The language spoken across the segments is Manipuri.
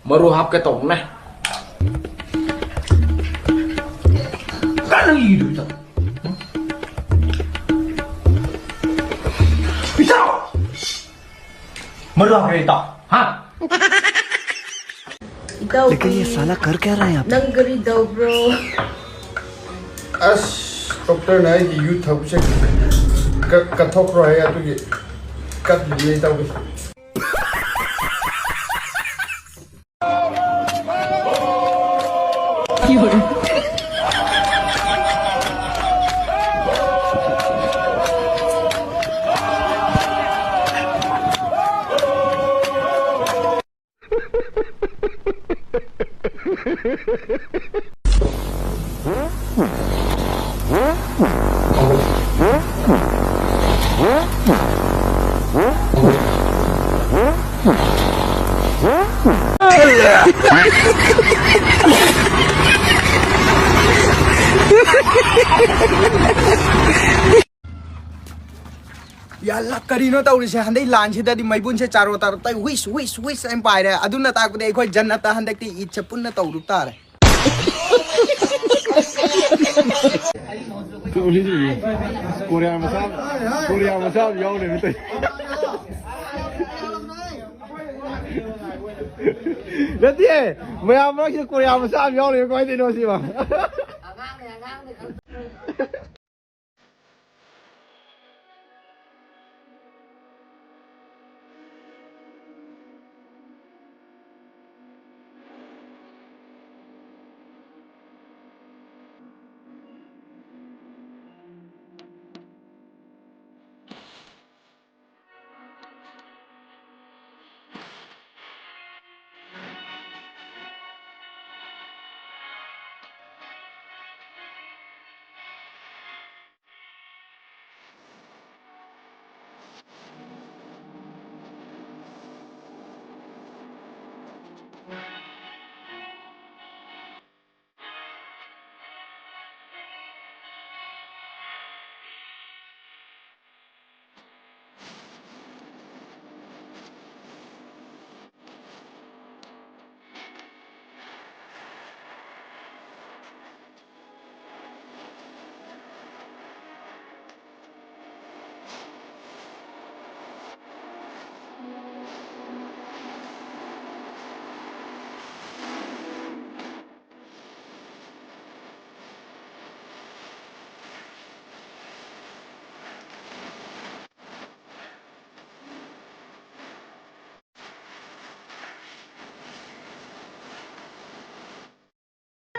Maru hap cái tổng này. Cái gì được rồi? Vì sao? Maru hap cái tổng hả? लेकिन ये साला कर क्या रहा है यहाँ पे? Nangari daw bro. As doctor này thì youth học sẽ cắt thóc rồi à tôi cắt gì tao đi. याल्ला करीनो तौरिसे हंदै लानसिददि मैबुनसे चारो तार तै हुइस एम पाइरे अदुना ताकदे अखोय जन्नत हंदकति इच्छा पुन्ना तौरु तारे Korea masa yaw ne mitai. Nanti maya maya Korea masa yaw ne ko ai no si ba.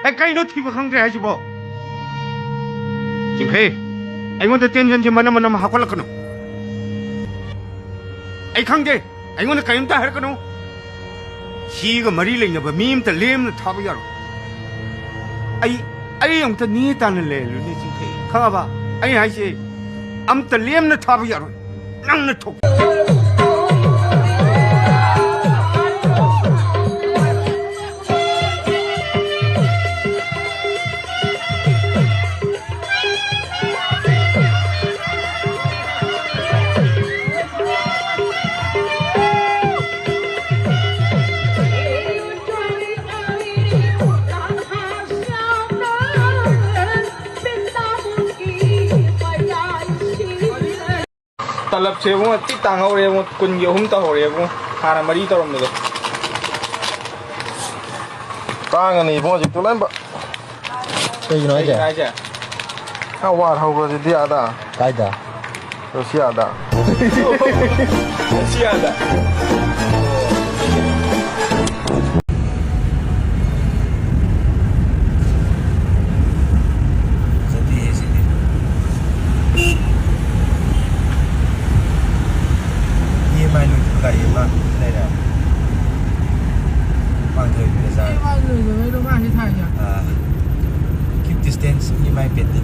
Ai cái nó thì không thể chứ bộ chính thế anh muốn tiền nhân thì mà nó học là cái nó anh không thế anh muốn cái ta hết cái nó khi cái mari lên là mìm ta lem là tháp giờ ai ông ta ní ta lên luôn đấy chính thế không à anh hay gì ông ta lem là tháp giờ năng là thuộc Talap se mo ti tang ho re mo kun yo hum ta ho re mo hara mari ta rom de Tang này phong dịch tôi lên bạ. Cái gì nói chứ? ai ja How what how was it dia da? Cái đó Rusia da. si ada mai nuôi cái gì mà đây là mang thời bây giờ keep distance như mai biết gì